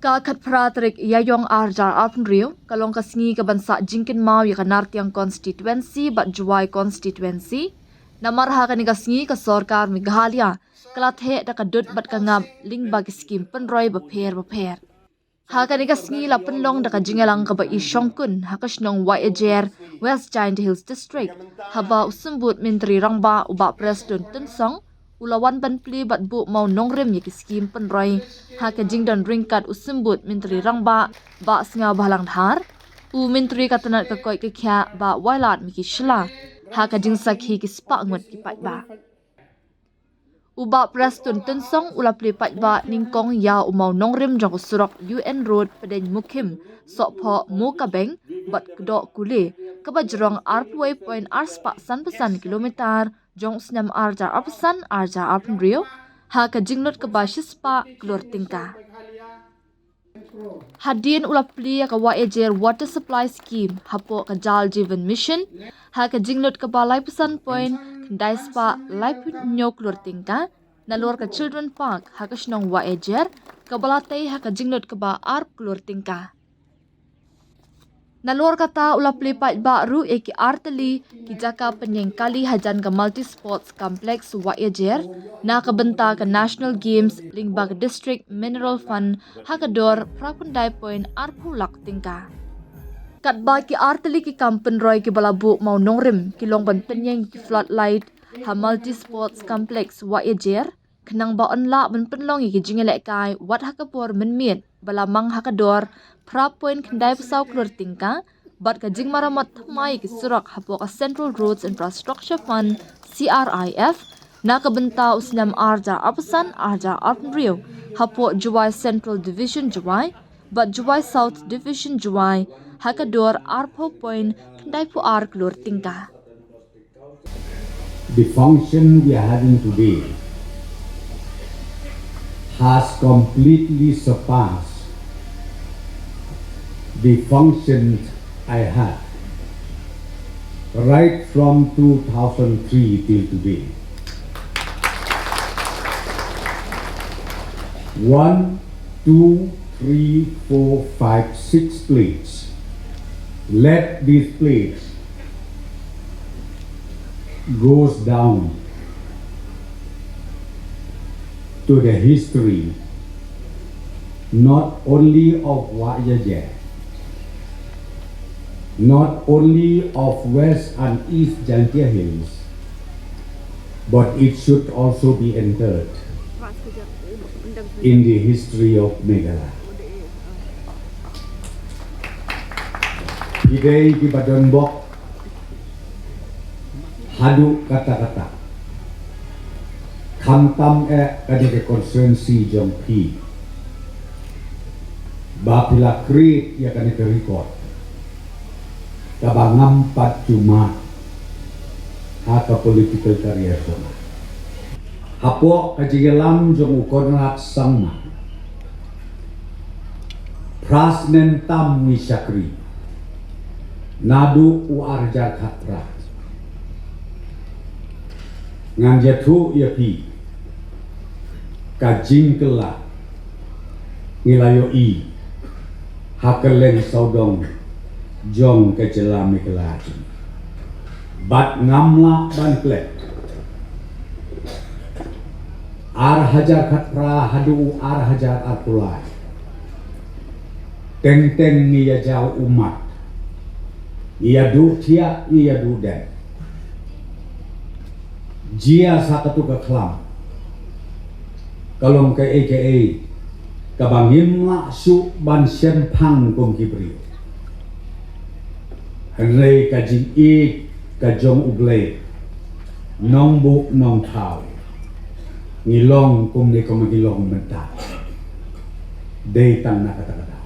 Ka Katpratrik Yayong Arjar Alpenrio, kalong kasngi kabansa Jingkin Mau ya kanartiang constituency bat Juwai constituency, namarha ka ni kasngi ka sorkar Meghalaya, kalathe da kadut bat kangam lingbag skim penroy bapher. Ha ka ni kasngi la penlong da kajingalang ka ba isyongkun hakasnong Wajer West Giant Hills District, haba usumbut Menteri Rangba uba Presiden Tunsong, ulawan banpli bat bu mau nongrim ya skim penroy ha ka jingdon ringkat usumbut Menteri Rangba ba singa balang dhar u Menteri katanat ka koi ka kya ba wailat miki shila ha ka jingsak hi ki spa ngot ki pat ba uba Preston Tunsong ulapli pat ba ningkong ya umau nongrim jang usurok UN Road pedeng mukim sokpho mukabeng bat kedok kule kabajrong arpway point arspa san pesan kilometer jong snam arjar arpesan arjar arpenrio ha ka jingnot ka bashispa klor tingka hadin ulapli ka Wajer water supply scheme hapo ka jal jeevan mission ha ka jingnot ka balai pesan point kendai spa laipun nyok klor tingka nalor ka children park ha ka snong Wajer ka balatay ha ka jingnot ka ba arp klor tingka nalor kata ulapli pat ba ru eki arteli ki jaka penyeng kali hajan ka multi sports complex Wajer na kabenta ka national games lingbag district mineral fund hakador prapundai point arpulak tingka katba ki arteli ki kampen roy ki balabu mau nongrim ki longban penyeng ki floodlight ha multi sports complex Wajer kenang ba onla ben penlong ki jingelek kai wat hakapor menmiet balamang hakador pra point kendai pesau klur tingka bat ka jing maramat thamai ki surak hapo ka Central Roads Infrastructure Fund CRIF na kabenta usnam arja apasan arja arpenrio hapo Juwai Central Division Juwai bat Juwai South Division Juwai hakador arpo point kendai pu ar klur tingka. The function we are having today has completely surpassed the functions I had right from 2003 till today. 1, 2, 3, 4, 5, 6 plates. Let these plates goes down to the history not only of Wajer, not only of West and East Jantia Hills, but it should also be entered in the history of Meghalaya. Today di Badan Bok hadu kata-kata kamtam kadike konstituensi jong pi bapila create ya kanike record kabangam pat cuma haka political career sona hapo kajigelam jong ukonrat sangma prasnen tam wisakri nadu uarjar khatra ngan jatu ya pi kajing kela ngilayo i hakeleng saudong jong kejelami kelati bat ngamla ban plek ar hajar khatra hadu ar hajar apulai teng niya jau umat iya du tia iya du den jia sakatu ka klam kalong ke aka kabangim la su ban sen pang kong kibri hanrei ka jing e ka jong ugle nong bu nong thao ngilong kum ne kom ngilong menta dei tan na kata-kata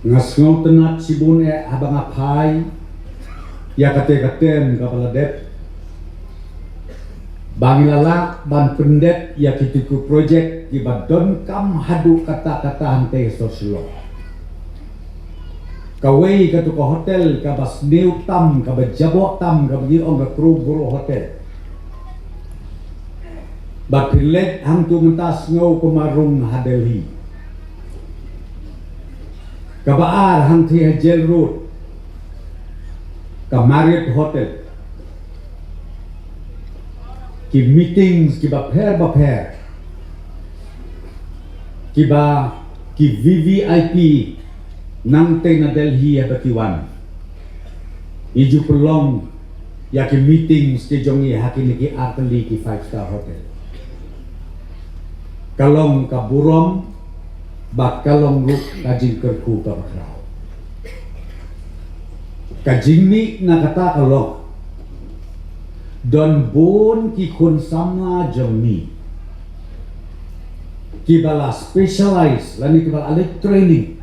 ngasngau tenat sibun habang apai ya kate-katen kapala dep bangilala ban pendet ya kitiku project di badon kam hadu kata-kata hante soslo kawai katu ko hotel ka bas new tam ka bajabo tam ka bagi on ka kru guru hotel bakilet hang tu mentas ngau kumarung hadelhi Kabaar hang thi Jail Road ka Marriott Hotel ki meetings ki ba pher ki VVIP nang te na Delhi ya batiwan iju pelong ya ki meetings ki jongi hakini ki ateli ki 5-star hotel kalong ka burom bat kalong ruk kajing kerku ka bakrao kajing ni na kata kalong don bon ki kun sama jong ni ki bala specialize lani ki bala alek training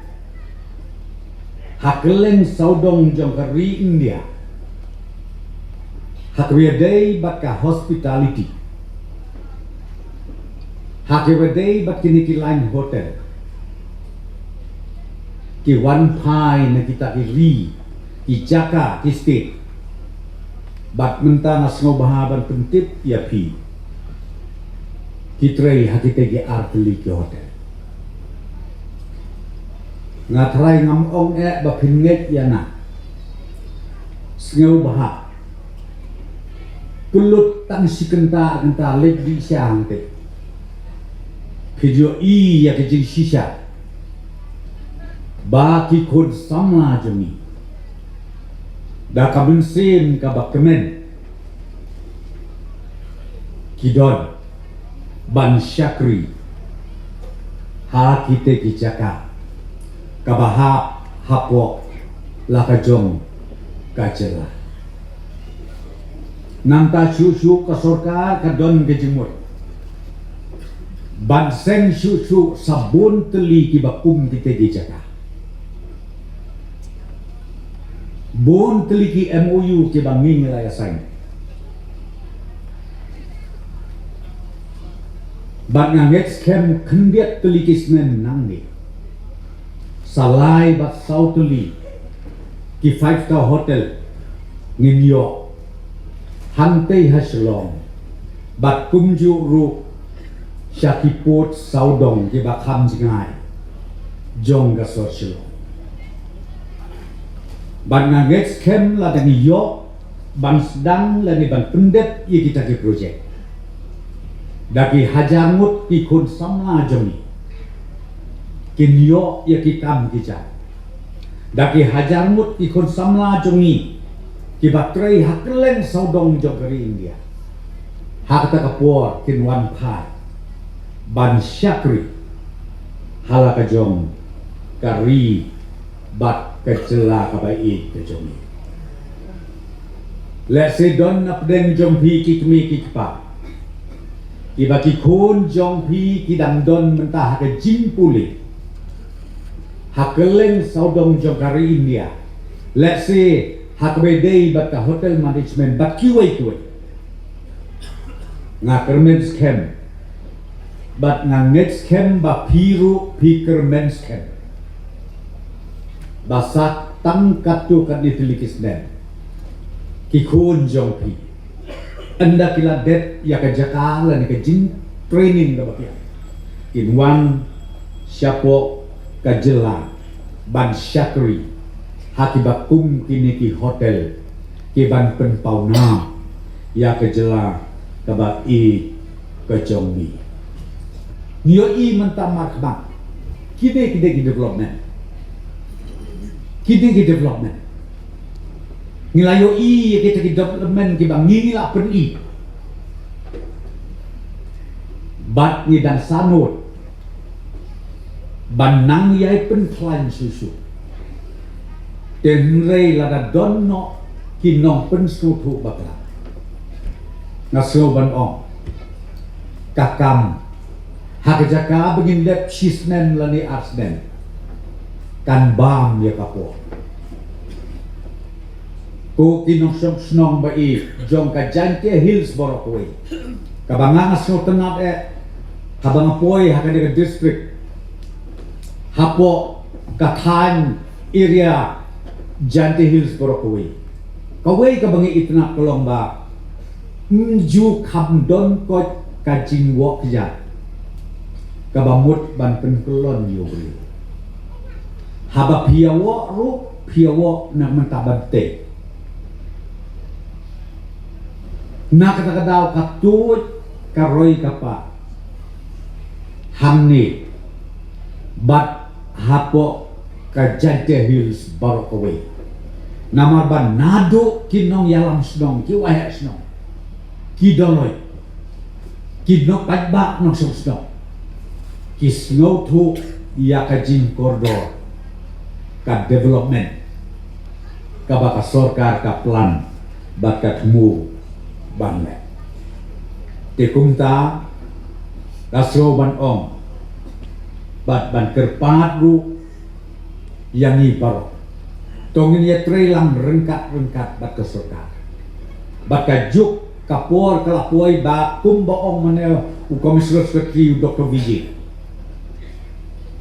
hakeleng saudong jong kari India hakwiadai bat ka hospitality hakwiadai bat kini ki line hotel ki one pai na kita ki ri ki jaka ki state bat mentang asngo bahaban pentip ya pi kitrei hakite ki arteli ki hotel ngatrai ngam ong ba pinget ya na sngo baha kulut tang sikenta kenta lek di siang te pijo i ya ke jing shisha ba ki khod samla jami da kabin sen ka bakmen kidon ban syakri ha kite ki jaka kabahap hapok lakajong kajela nanta syusyu ka sorkar kadon ke jimut ban sen syusyu sabun teli ki bakum kite ki jaka bon teli ki MOU ki banging raya sain ban nganget skem kendiat teli ki senen nang ni salai bat sautuli ki 5-star hotel ngin yo hante haslong bat kumju ru syakipot saudong ki bakham jingai jong ga sochlo ban nganget skem la dani yo ban sedang la ni ban pendet ye kita ki project daki hajangut ki kun samla joni kinyo ya ki kam kija daki hajarmut ki kon samla jongi ki batrei hakleng saudong jogari India hakta kapor kin wan pai ban syakri halaka jong kari bat kecela kabai ke jongi let's say don napdeng jong pi ki kmi ki pa ki baki kon jong pi ki dang don mentah ke jing puli hakeleng saudong jongkari India let's say hakbedei bat ka hotel management bat kiwai ngakermen scam bat nganget scam ba piru pikermen scam basak tangkatu kat ditelikisnen kikun jongpi anda kila det ya ka jakala ni ka jing training da bakya kinwan syapo kajela ban syakri hakibakum kini ki hotel ki ban penpauna ya kajela kaba i kajongmi nyo i mentamar kebak kide development nilayo i kita ki development ki bang ngila pen i bat ni dan sanut banang yai pen klan susu tenrei lada donno kinong pen sutu bakla ngaso ban ong kakam hakajaka begin lep shisnen lani arsnen kan bam ya kapo ko kinong snong ba i jong ka jante hills borokoi kabanga ngaso tenat habang poi hakadega district hapo kathan area Jante Hills Borokoi kawai kabangi itna kolong ba ju kham don ko kajing wok ya kabamut ban penkelon yo haba piawo ru piawo na mentabante na kata-kata katut karoi kapa hamni bat hapo kajante hills barokaway namar ban nado kinong yalam snong ki wahyak snong ki doloi ki nok patba nong snong ki snow tu ya ka jin koridor ka development ka baka sorkar ka plan bakat mu banle te kumta kasro ban ong bat ban kerpat ru yang ibar tongin ya trelang rengkat bat ke sorkar bat ka juk kapor kalapuai ba kumba ong manel u komisioner sekretari Dr. Vijay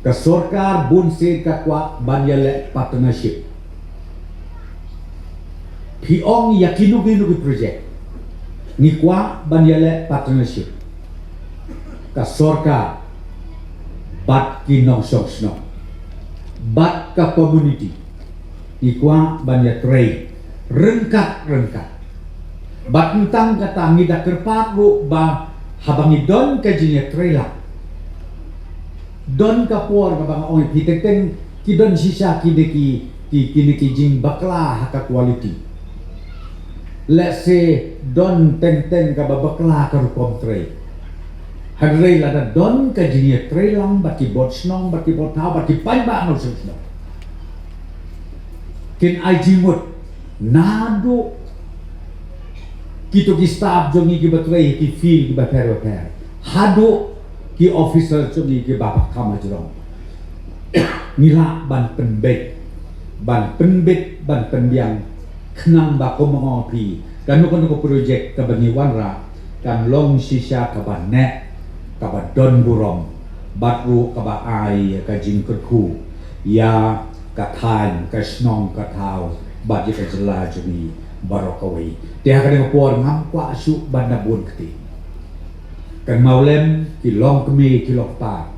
ke sorkar bunse kakwa banyale partnership piong yakinu project ni kwa banyale partnership ke sorkar bat kinong song bat ke community ni kwa banya trade rengkat bat entang kata ngidak kerpat ru ba habangi don ke jinya trailer don kapor ka bang oi piteteng ki don sisa ki ki jing bakla haka quality let's say don teng ka bakla ka rukom trade hadrei lada don ka jinya trailang baki bot snong baki bot ha baki pai ba no snong kin ai jimut nado kito ki staff jongi ki batrei ki feel ki batero per hado ki officer jongi ki bapak kama jerong nila ban penbet ban penbiang kenang ba ko mengopi kan ko project ka bani wanra kan long sisa ka ban net ka ba don burong batru ka ba ai ka jing kerku ya ka than ka snong ka thau ba ji ka jela jongi barokaway dia kadang por ngam kwa su banda bun keti kan maulem ki long kemi ki lok pa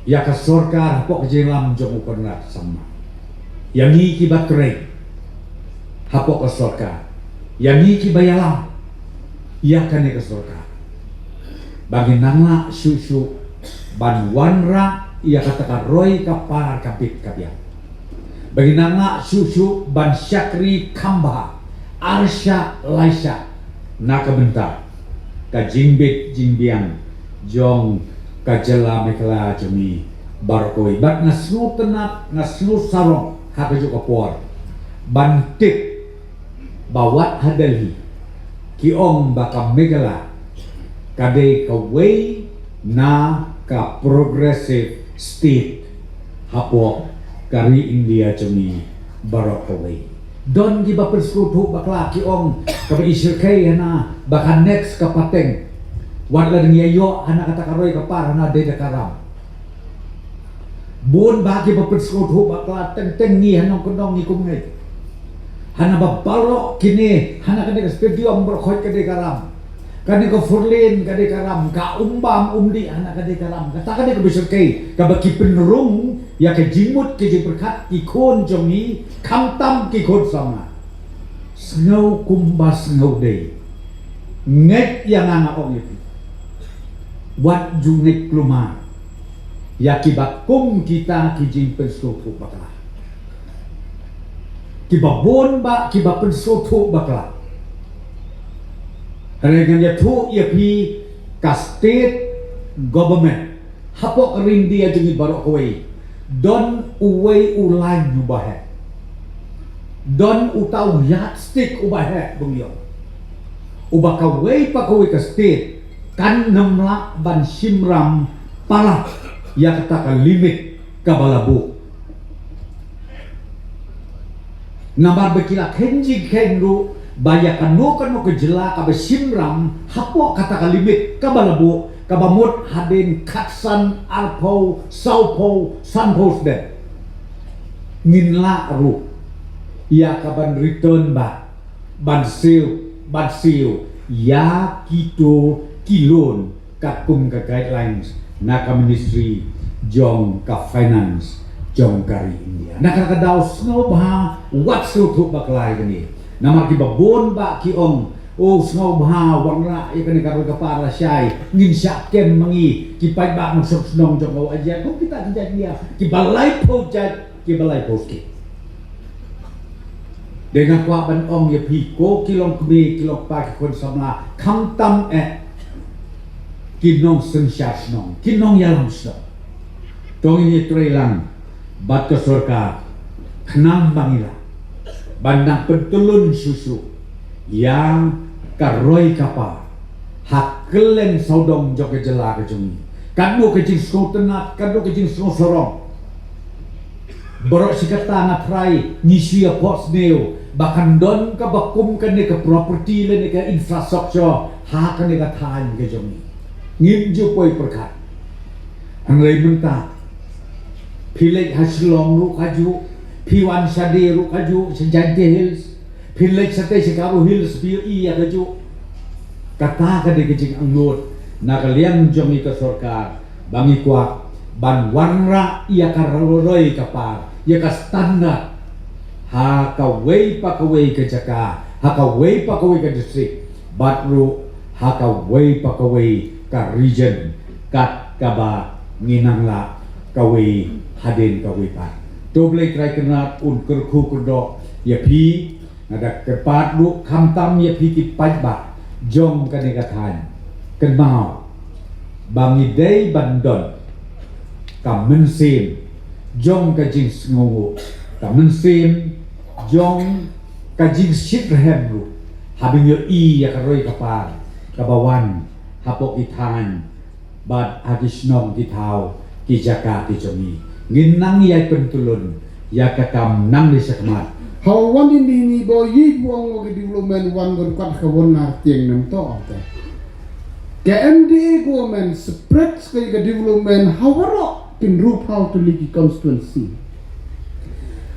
ya ka sorkar pok jelam jong ukonrat sama yang ni ki batre hapok ka sorkar yang ni ki bayalam ya kan ka sorkar bagi nangla susu ban wanra ya katakan roy kapar kapik kapian bagi nangla susu ban syakri kamba Arsha Laisha naka bentar ka jingbit jingbiang jong ka jela mekla jemi barkoi bat ngasnu tenat ngasnu sarong haka jo kapor bantik bawat hadalhi ki ong baka megala kade ka way na ka progressive state hapo kari India jemi barkoi don giba persekutu bakla ki ong ka isir kay hana baka next ka pateng wala niya yo hana kata karoy ka par hana de karam bon bagi ba persekutu bakla teng ni hanong kondong ni kumngai hana ba balo kini hana kade ka stadium berkhoi kade karam kade ka furlin kade karam ka umbam umdi hana kade karam kata kade ka isir kay ka baki penrung ya ke jimut ke berkat ikon jongi kamtam ki khod sama snow kumbas snow day nget yang anga ong itu wat jungit kluma ya kibakum kita ki jing pensotu bakla kibabon ba kiba pensotu bakla regan ya tu ya pi ka state government hapok rindi ya jungi barok kawai don uway ulay nubahe don utaw yatstick ubahe bungyo ubaka way pa kaway ka state kan namla ban simram pala ya kata ka limit kabalabu namar bekila kenji kenru baya kanu ke jela ka simram hapo kata ka limit kabalabu kabamut hadin katsan alpo saupo sanpos de nginla ru ya kaban return ba ban seal ya kito kilon kakum ka guidelines na ka ministry jong ka finance jong kari India nakakadaw snow bah wat su thu baklai kani namar ki babon ba ki ong o snow bah wangla ikani karo kapara syai ngin syak kem mangi ki pai ba masuk snong jong aw aja ko kita tidak dia ki balai project ki balai poski dengan kuat ban ong ya pi ko kilong kmi kilong pa ki kon samla kham tam kinong sensyas nong kinong yalam snong tong ini trelang bat ke surga kenang bangila bandang pentulun susu yang karoi kapal hak kelen saudong jok jela ke jungi kadu ke jing so tenat kadu ke jing so sorong borok sikata ngatrai nyisia pos neo bahkan don ka bakum kan ke property le ke infrastructure hak kan ke than ke jungi ngim ju poi perkat hangrei mentah Pilek hasilong ru kaju, piwan sade ru kaju, sejante hills, pilek sate sekaru hills piu iya kaju. Kata kade kecing anggut, nakaliang jongi ke sorkar, bangi kuak, ban warna iya karoroi kapar, iya ka standar. Ha kawei pakawei ke Jaka, ha kawei pakawei ke distrik, batru ha kawei pakawei ka region, kat kaba nginangla kawei haden kawei pat doble krai kenat un kerku kedok ya pi ada kepat lu kamtam ya pi ki pajba jong kanegatan kenmau bangi dei bandon kam mensim jong kajing sngongo kam mensim jong kajing shitrhem lu habing yo I ya karoi kapar kabawan hapok itan bad agisnong kitau ki Jaka ki Jongi nginang yai pentulun ya kakam nang di sekmat how one in the bo yi buang ke development one gon kat kawon tiang nam to ate ke MDA government spread ke development how in group how to ligi constituency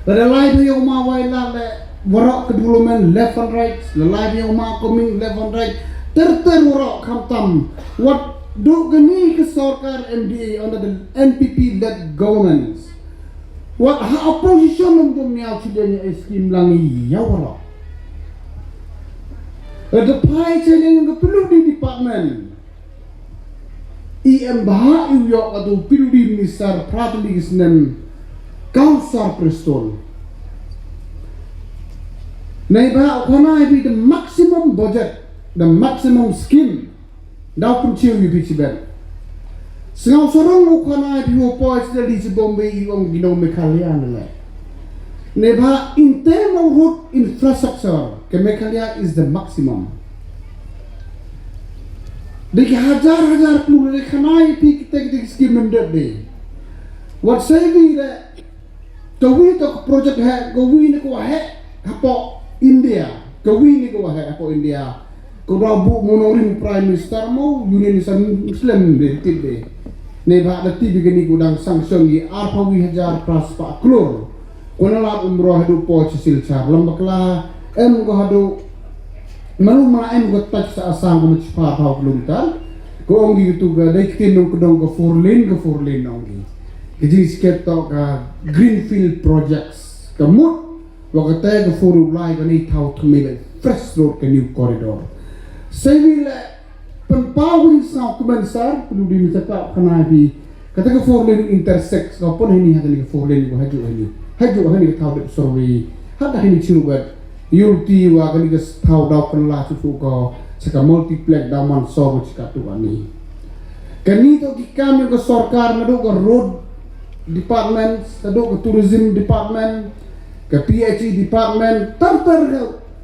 pada lai dia ma wai la le warok ke development left and right la lai dia ma coming left and right ter warok kam tam what do gani ke sarkar MDA under the NPP led governance what opposition untuk miao sidanya skim langi ya wala ada pai challenge ke perlu di department IM bah iyo atau perlu di minister pratuli isnem kausar prestol nei ba kana be the maximum budget the maximum scheme daw pun chiu yu bichiben sengaw sorong ukana di pois de di Bombay iong ginong mekalia nala neba in term of road infrastructure ke mekalia is the maximum dek hajar peluru de khanai pi kita scheme mendep de what say we that kawi to project hai kawi ni ko hai hapo India kawi ni ko hai hapo India ko rabu monorim prime minister mo union Muslim de tibe ne ba da tibe gani gudang sanction yi arpawi hajar pras pa klor konala umroh hadu po chisil char lambakla em go hadu malu ma em go touch sa asang ko chpa pa glumtan ko ongi tu ga dai tinong ko dong go four lane ongi kiji sket to ka greenfield projects kamut wakata go four line ga ni thau thmile fresh road ka new corridor Sevilla penpawin sa kumansar perlu diminta kana bi kata ke four lane intersect kapon ini hada ni four lane haju hani tahu de survey hada ini cirugat yulti wa kali ke tahu daw kan la su ko saka multiplex daman so cika tu ani kani to ki kami ke sarkar nado ke road department nado ke tourism department ke PHE department ter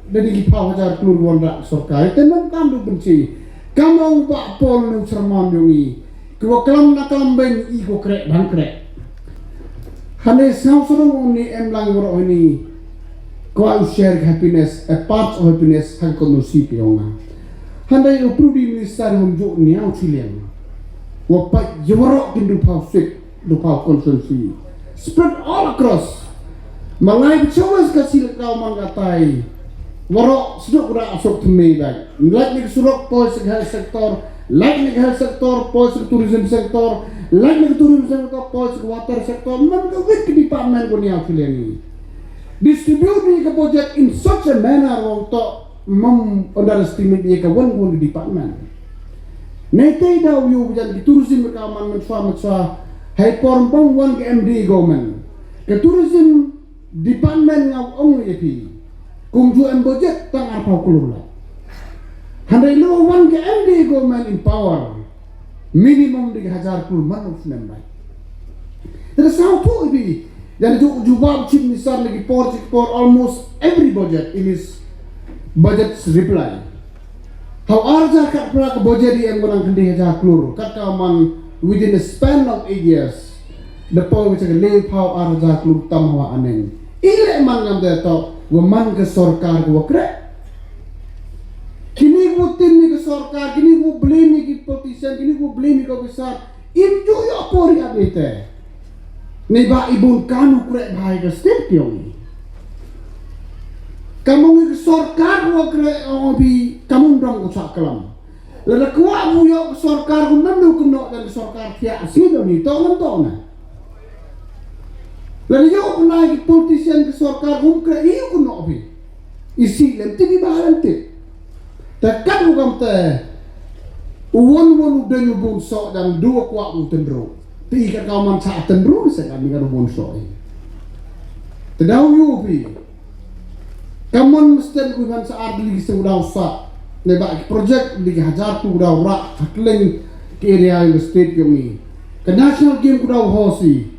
dari kipa wajar keluar wanda sarkar teman kandu benci kamu pak pol nu sermon yungi kau kelam nakalam ben i ko krek dan krek hane sausurung ni em lang woro ini kau share happiness a part of happiness han ko no si pionga hande o prudi minister hunjuk ni au chilian wa pa yoro kindu pau sik do pau constituency spread all across malai bicawas kasih kau mangatai warok sedok ura asok temi baik. Ngelak ni surok pol sektor like nih health sector, policy tourism sector, like nih tourism sector, policy water sector, man ke wik department ko niya fileni. Distribute ni ke project in such a manner untuk underestimate ni ke one department. Nanti dah you jadi tourism rekaman macam hai pormpong one ke MD government. Ke tourism department ngau ong yepi. Kung juan budget tang apa kulula. Handai lo one ke MD government in power. Minimum 3,000 man of member. Terus how to yepi. Dan jubab chief minister lagi for almost every budget in his budget reply. How arja kat pula ke budget yang orang kendi aja keluar. Kat kaman within the span of 8 years. Depan macam lew how arja keluar tamwa aneng. Ile man ngam deto. Waman ke sorkar ko krek. Kini ko tin ni ke sorkar, kini ko blame ni ke politician, kini ko blame ni ke besar. Injo yo pori abete. Ni ba ibun kanu krek bahai ke state yong. Kamu ni ke sorkar ko krek obi kamu ndam ko sak kelam. Lada kuat bu yo ke sorkar ko nandu keno dan sorkar tiak sino ni to na. Lalu yo pernah ke politician ke sorkar ke iyo kuno bi isi lem tibi bahalan tip takkan bukan teh uwan udah nyubung sok dan dua kuat tendro ti kat kauman saat tendro saya kami kan ubun sok ini tedau yo bi kamu mesti kuihan saat lagi sudah usah lebak project lagi hajar tu udah rak hakling ke area yang state yang ni ke national game udah hosi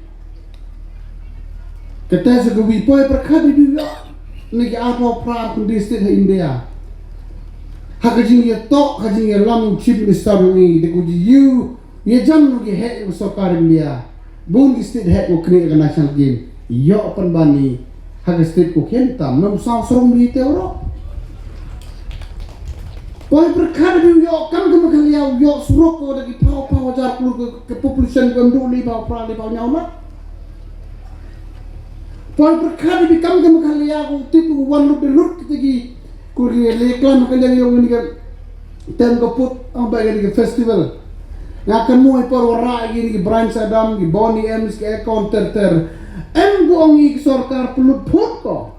Kata segawi poi perkara di dia ni ke apa pra kondisi di India. Hakajing ya tok, hakajing ya lam chief minister ni de kuji you ye jam nu ke head sorkar India. Bun state head ko create national game. Yo open bani hak state ko kentam nam saw sorong di teoro. Poi perkara di yo kan ke makaliau yo surok ko dagi pau jar ke population ko nduli pau pra li pau nyauna. Poi perkara di kam ke makalia ko tipu wan lu de lut tigi ko le klan makalia yo ni kan ten ko put ang bagai di festival ngakan mo por wara gi ni Brian Sadam gi Bonnie Ems ke counter em go ngi sorkar pelut put ko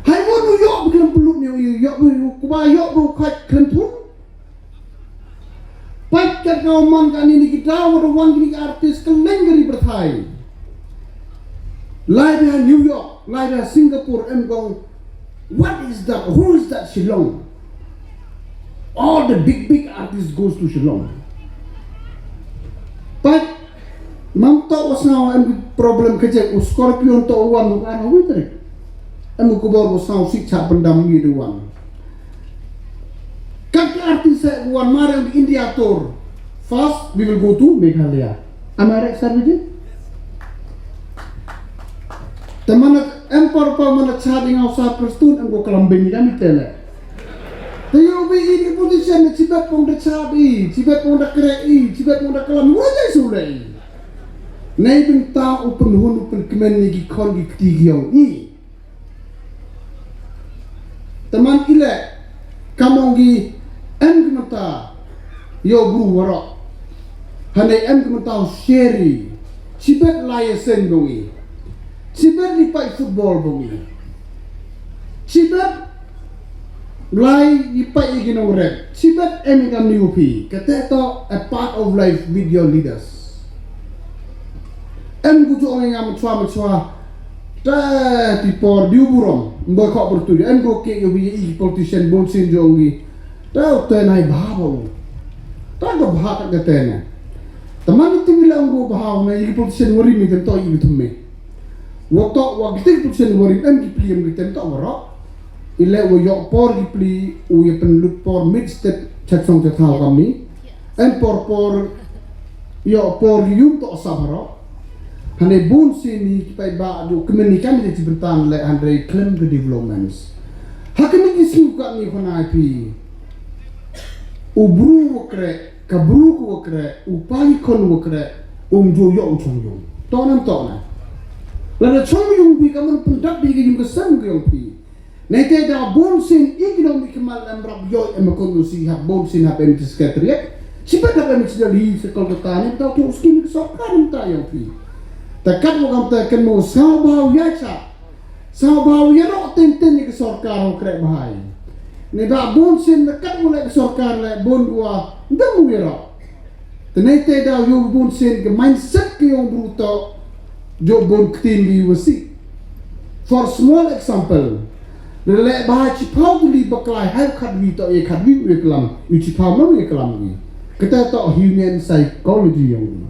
hai mo nu yo bukan pelut ni yo ko ba yo bu khat kan pun pai ka ko man kan ni kita wan gi artis kelengeri berthai Lai dari New York, lai dari Singapore, gong, what is that? Who is that Shillong? All the big artists goes to Shillong. But, mamto wasnaw problem kerja Scorpion to uwan ano witri. Emu kubor wasnaw siksa pendam gitu uwan. Kaki artis uwan mari di India tour. First, we will go to Meghalaya. Am I right, Sarviji? Teman empor pa mana chatting outside perstun ang ko kalambing ni kami tele. Tayo bi ini position ni cibat pong da chabi, cibat pong da krei, cibat pong da kalam wajay sulay. Nay bin ta open kemen ni gikon giktigyaw ni. Teman ile kamong gi kemata yo bru waro. Hanay kemata sheri, cibat layasen dongi. Cibat lipat football bungi. Cibat Lai lipat ikinong rep. Cibat emikam niupi. Kata to a part of life with your leaders. Kucu orang yang macua ta tipor diuburom. Mbak kok bertuju. Go ke yobi politician bonsin jongi. Ta tenai bahau. Ta do bahak katanya. Teman itu bilang go bahau na iki politician wari mi tento iki tumme. Waktu waktu itu warim gipli yang kita tak warak, ilah wajak por gipli, uya penlut por mid step cacong cacau kami, por ya por gium tak saharak, hanya bun sini kita ibadah kemenikam di cibentan le Andre claim the developments. Hakim ini suka ni kena IP, ubru wakre, kabru wakre, upai kon wakre, joyo uchongyong, tonam. Lalu cuma yang bi kamu pendak bi yang kesan yang bi. Nanti ada bonsin ekonomi kemal amrab yo emakondisi hab bonsin hab emitis katriak. Siapa dah kami sudah di sekolah petani tahu tu skin kesokan minta yang pi. Takat mo kam ta kan mo sabaw ya cha. Sabaw ya ro ten ni kesorkar krek bahai. Ni ba bon sin takat mo le kesorkar le bon gua ndam mo ya ro. Tenete dah yo bon sin ke mindset ke yang bruto jo bon ktin di wasi. For small example, lelek bahai cipau beli baklai hai kadwi to e kadwi we kelam, u cipau mau e kelam ni. Kita tak human psychology yang ni.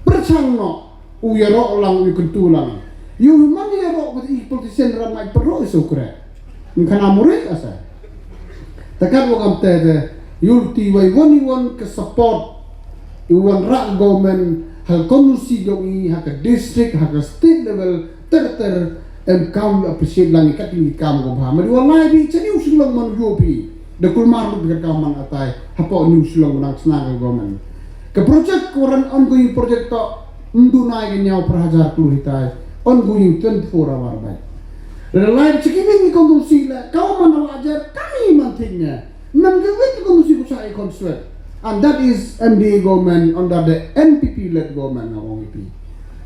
Percang no, u ya ro lang u kentulang. You man ya ro with politician ramai perlu isukre. Mungkin amure asa. Takkan wakam te yulti wai won ke support iwan rak government hal komusi jongi hak district hak state level ter kaum appreciate lang ikat ni kaum ko ba mari wallahi bi chani usulong man yopi de kul maru de kaum man atai hapo ni usulong nang senang government ke project koran ongoing project to nduna ge nyau prahajar puluh hitai ongoing 24 hour bai de lain cikini ni kondusi la kaum man ajar kami mantingnya menggewet kondusi ku sai konsulat. And that is MDA government under the NPP-led government na wong ipi.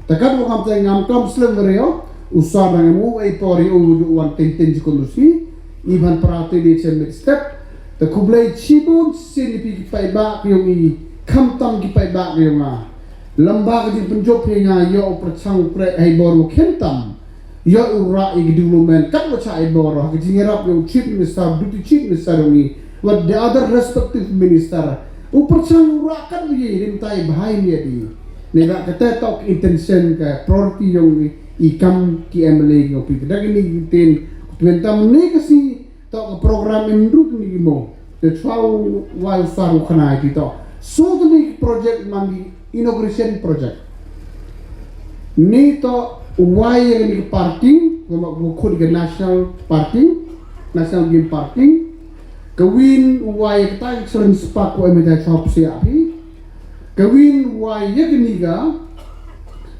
Takat mo kam ngam kam sleverio usar nang mo ay pori udu wan ten kondusi iban prate di chemit step the kublai chibun sinipi ki pai ba yung i kamtam ki pai ba yung a lamba ka jin penjop nga yo perchang pre ay bor kentam yo ura i development kat mo cha ay bor ha jingerap yung chief minister deputy chief minister ni what the other respective minister upercang urakan dia rimtai bahai dia di nega kata tok intention ka priority yung ikam ki MLA ngopi dak ini tin bentam ni kasi tok program induk ni mo the trau wal saru khana ti to so the project mangi inauguration project ni to why ni parking ko khud ke national game parking Kawin why kita sering sepak ko emeda chop siapi. Kawin why ya keniga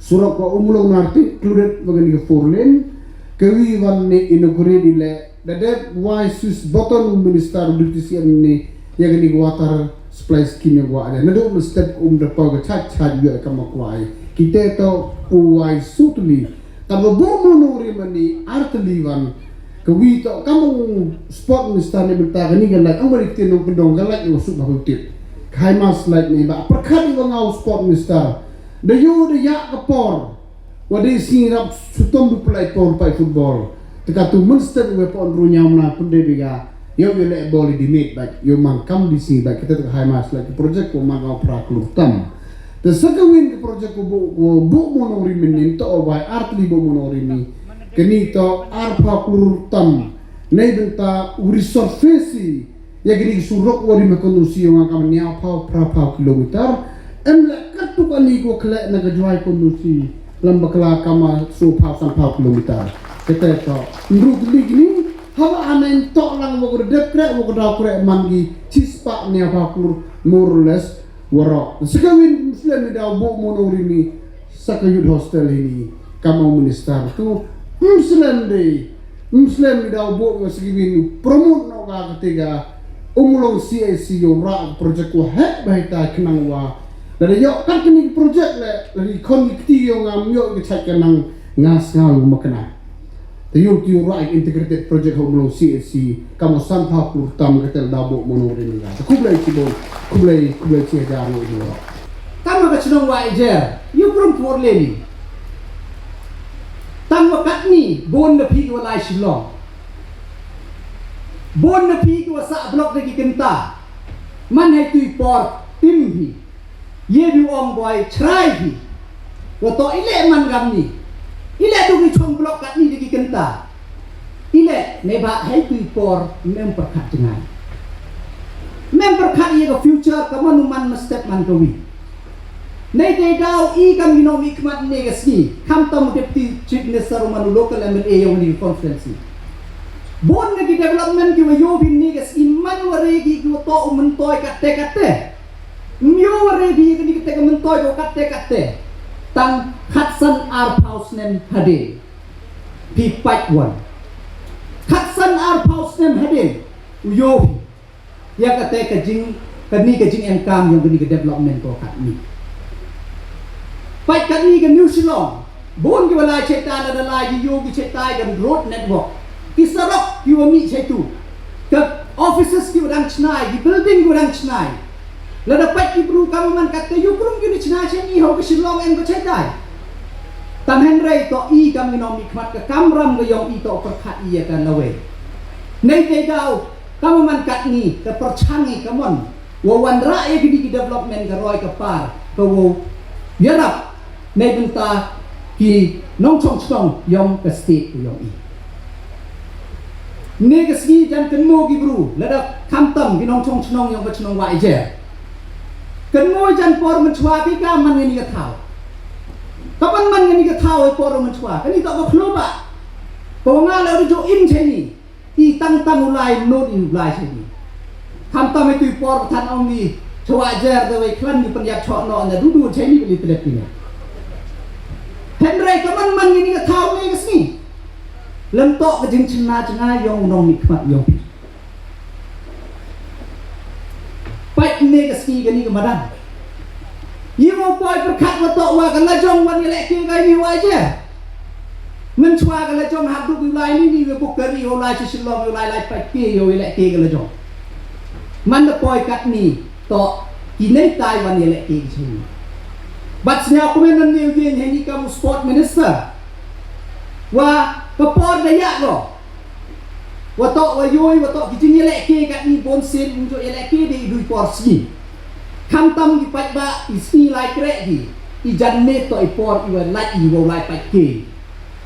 surat ko umulong narti included bagani ke 4 lane. Kawi wan ni inaugurate ile. That why sus bottom minister deputy ni ya keniga water supply scheme yang gua ada. Nado step da pa ga chat yo kamakwai. Kita to why sutli. Kalau bomo nuri mani artliwan kawi to kamu sport minister ni benta ni galak ang balik tinong pendong galak yo sub bahutip kai mas like ni ba perkhat ni ngau sport minister de yo de ya kapor wadi singap sutom du play por pai football tekatu minister we pon runya na punde biga yo le boli di mate ba yo mang kam di sini ba kita kai mas like project ko mang au pra klutam the second win project ko bu monori min to by artli bu monori ni kenito arpa kurtam nei benta resurfacing ya gini surok wari makonusi yang akan niau pau prapau kilometer emle katu kali ko kle na gajwai konusi lamba kala kama so pau sampau kilometer kita to ndruk ligni hawa anen to lang mo dekre mo daw kre mangi cispa niau pau kur more or less waro sekawin muslim daw bo monori ni sakayud hostel ini kamu minister tu Muslim daw bo masigibin promote no ka ketiga umulong CAC yo ra project ko he bahita kenang wa dari yo kan kini project le dari connecti yo ngam yo gechat kenang ngas ngau makna the yo ra integrated project umulong CAC kamu sampah kurtam ketel daw bo monorin ga kublai cibo kublai ci da no yo kamu ka chnong wa ejer yo from porleni tang wakat ni bon na pi ko lai silong bon na pi ko sa blok de kenta man hai tui por tim hi ye bi om boy try hi wa to ile man gam ni ile tu ki chong blok kat ni de kenta ile ne ba hai tui por mem perkhat jangai mem perkhat ye ko future ka man step man ko wi nei te dau I kam economic mat negasi kam tam deputy chief minister manu local MLA yang ni conference bon nagi development ki yo bin negasi man ware gi ko to mentoy katte myo ware bi ni kate mentoy ko katte tang Hudson R House nem hade pi pat one Hudson R House nem hade yo ya kate ka jing ni ke jing MKAM yang ni ke development ko kat ni pai kat ni ke New Zealand bon ki wala cerita ada lagi yo ki cerita kan road network ki sarok ki wami cerita ke offices ki wadang chnai ki building wadang chnai la dapat ki bru kamu man kat yo kurung ki chnai chen ni ho ke Shillong en ko cerita tam henrei to i kam ni nom ni khat ke kamram ke yong i to perkhat i kan lawe nei te dau kamu man kat ni ke perchangi kamon wo wan ra e ki development ke roi ke par ke wo yarap nei benta ki nong chong yong ke state yong i ne ke ski jan ken mo gi bru lada kamtam ki nong chong yong ke chnong wa je ken mo jan por man chwa ki ka man ni ka thau kapan man ni ka thau e por man chwa kani to ko khlo ba ko nga la ri jo in che ni i tang ulai no in ulai che ni kamtam e tu por than ong ni chwa je de we klan ni penyak chok no na du che ni li telep ni Henry kaman man ini ka thau ni kas ni lentok ke jing chena yong nong ni kmat yong pai ni kas ni gani ke madan yimo poi perkhat wa tok wa kan la jong wan ni lek ki kai ni wa je men chwa kan la jong hak du lai ni we buk kari ho lai chi Shillong lai pai ki yo lek ki kan la jong man da poi kat ni to ki nei tai wan ni lek ki chi But senya komen New Year ni kamu sport minister. Wa kapor daya lo. Wa tok wa yoi wa tok kijing lek ke kat ni bon sen untuk lek ke di dui porsi. Kam tam di pat ba isi lai krek di. I jan ne to i por i wa lai i wo lai pat ke.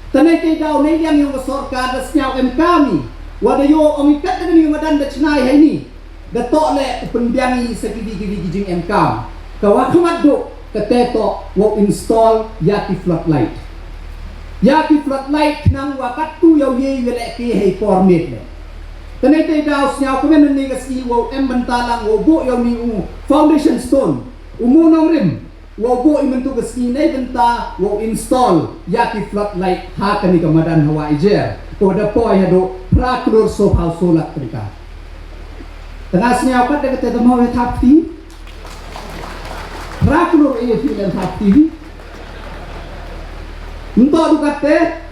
Tane ke dau ne yang yung sorkar da senya kami. Wa da yo omikat da ni madan da chnai hai ni. Da tok le pendiangi sekidi kijing MKAM. Kawa khamat do keteto wo install yaki floodlight nang wakat tu yau ye wele ke hei permit le tane te dau snyau ko men ni gasi wo em bentalang wo bo yau ni foundation stone umu nong rim wo bo i mentu gasi nei benta wo install yaki floodlight ha kani kamadan hawa ijer ko da poi hado praklur so hau solat trika tengah snyau kat de te mo he thapti Rakulur ini film hati untuk dukate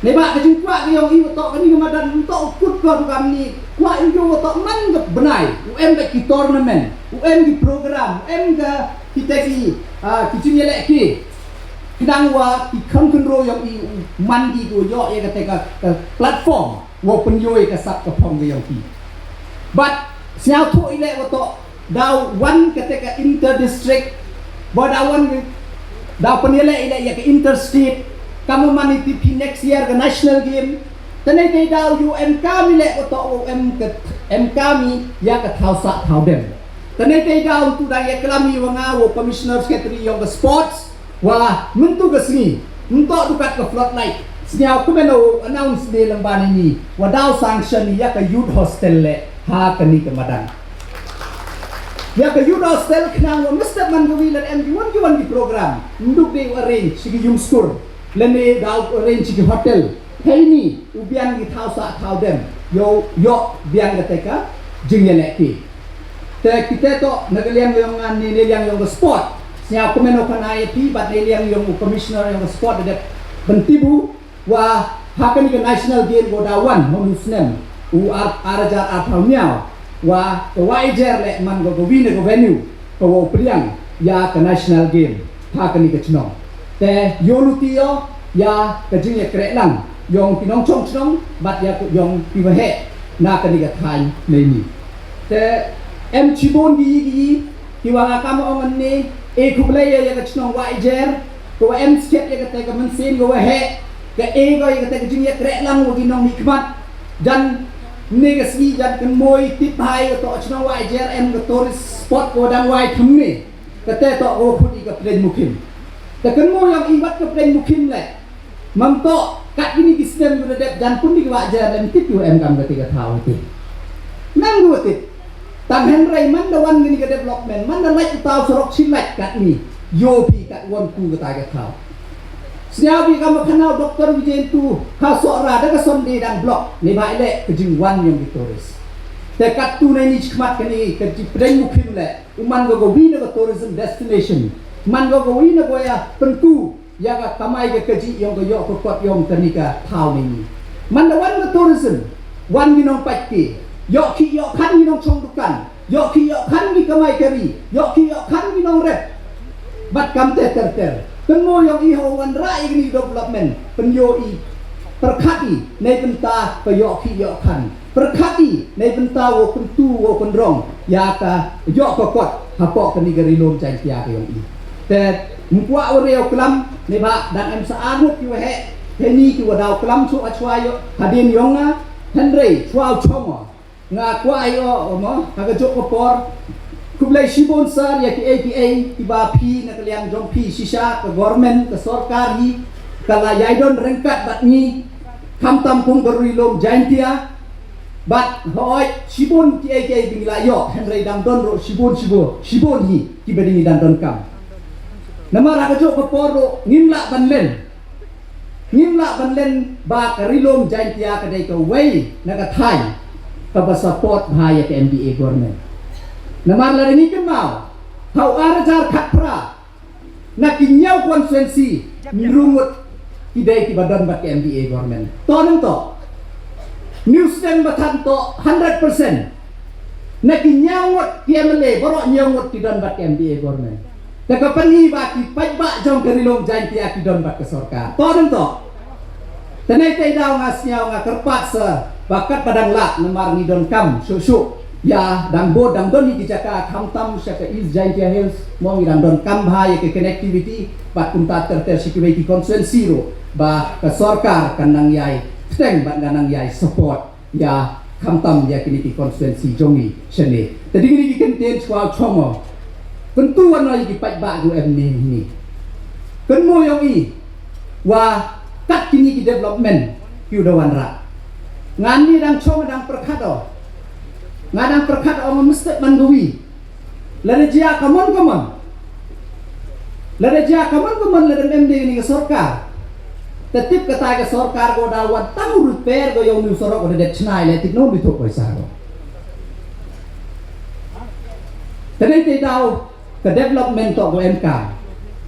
nebak kejumpa yang ibu tok ni kemadan untuk ukut kau kami kuat ibu tok man ke benai UM ke tournament UM ke program UM ke kita ki kijing lek ki kidang wa ki kontrol yang i mandi ko yo ya kata platform wo penyoi ke sap ke phong yang ki but siau tu ile wo tok Daw one ketika inter district badawan daw penilai ila ya ke interstate kamu mani TV next year ke national game tanai kay daw UM kami le oto UM ke M kami ya ke thau sa thau dem tanai kay daw tu da ya kelami wanga wo commissioner secretary yang ke sports wa mentu ke sini untuk dukat ke floodlight senya aku meno announce de lemban ini wa daw sanction ya ke youth hostel le ha kani ke madan ya ke youth hostel kena wa mesti mangawi lan MG1 di program nduk de arrange sigi yum skur lene daw arrange sigi hotel kaini ubian gi thau sa thau dem yo biang gateka jingye leki te kita to nagaliang yung niliang yung sport siya kumeno kana IP but niliang yung commissioner yung sport de bentibu wa hakan ke national game godawan monusnem arajar athau miao wa wajer le man go win go venue ko priang ya ke national game hakan ke chno te yolutio ya ke jingye kreklang yong pinong chong bat ya yong piwahe na kan ke thai nei ni te em chibon gi kiwanga kamu ongan ni e kuble ya ke chno wajer ko em sket ya ke men sin go he ke e go ya ke jingye kreklang go ginong hikmat dan negasi jan kan moi tip hai to chno wajer em go tourist spot go dang wai thumni kate to go phudi ka plen mukim te kan mo yang ibat ka plen mukim le mamto kat ini kisem guna dep dan pun di wajar dan tip em kam ketika tahu ti nang go ti tam henry man da wan ni ka development man da like tahu sorok silak kat ni yo pi kat won ku ka ta tahu Siabi kamu kenal Dr. Wijentu kasok ra da ka sonde dan blok ni ba ile kejing wan yang ditulis แต่กัดตูในนิชมัดกันนี่กัดจิเปรย์มุขิมแหละมันก็วินก็ tourism destination มันก็วินก็ya pentu ya ka kamai ke keji yang ko yok ko kot yom kanika thau ni man da wan ko tourism wan ni nong pakki yok ki yok khan ni nong chong dukan yok ki yok khan ni kamai kari yok ki yok khan ni nong rep bat kam ter pen mo yang i ho wan rai ni development pen yo i perkhati nei benta ko yok ki yok khan perkhati nei benta wo pentu wo pendrong ya ka yok ko kot ha pok kani gari lom cai tia ke yong i แต่มุกว่าเรียวกลัมในบะดังอันสะอาดที่ว่าเฮนี่ที่ว่าดาวกลัมชัวช่วยหาเดียนยองนะเฮนรี่ชัวช่องงากว่าไอ้หมอหากระจกกระปอร์คุบเลยชิบอนซาร์ยาที่ APA ที่บาพีนักเรียนจงพีชิชากับ government กับสรการฮีกับลายดอนเร่งกัดบัดนี้คำตำคงกรุยลมจันทียบัดหอยชิบอนที่ APA บิงลายเฮนรี่ดังดอนโรชิบอนฮีที่บดีดังดอนกัมnama rakajo kaporo ngimla banlen ba karilom jaintia kadai ka wei naga thai ka ba support bhai ke MDA government nama la ni ke mau hau arajar khatra na kinyau konstituensi mirungut kidai ki badan ba ke MDA government to nang to news den bathan to 100% na kinyau PMLA boro nyau ki dan ba ke MDA governmentแต่ก็ปนีบากีไปบะจองกระลมใจที่อากิดอนบักกสรการต่อนั่นต่อแต่ในใจดาวงาเสียวงากระปักเสบักกัดประดังละนมารนิดอนกัมชุยาดังโบดังดอนที่จะกาคำตั้มเชกอิสใจที่เฮลส์มองดังดอนกัมพายกับ connectivity บักคุณตาเตอร์ security constituency โรบักกสรการกันนางใหญ่แสดงบักนางใหญ่ support ยาคำตั้มยา community constituency จงนี้เช่นนี้แต่ที่นี่กินเตียนชวาวช่องtentu warna yang dipakai tu ni. Kenmo yang ini, wah kat kini ki development kiudah wanra. Ngani dang cong dang perkado, ngadang perkado mesti manggawi. Lada jia kamon, lada MD ini ke sorkar. Tetip kata ke sorkar go dawan tahu repair go yang new sorok go det chnai le tik no ditok paisa go. Tadi tahu ke development to MK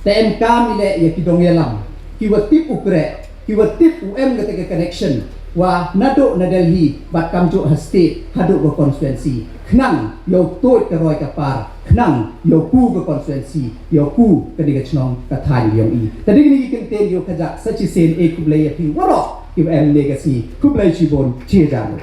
te MK mi le ya kidong yelam kiwa tip ukre kiwa tip UM ke connection wa nado na Delhi bat kamjo ha state hadu go constituency knang yo tot ke roi ka par knang yo ku go constituency yo ku ke diga chnong ka thai yong i tadi ni ken ten yo kajak sachi sen e kublai ya pi waro kiwa M legacy kublai chibon chia jalo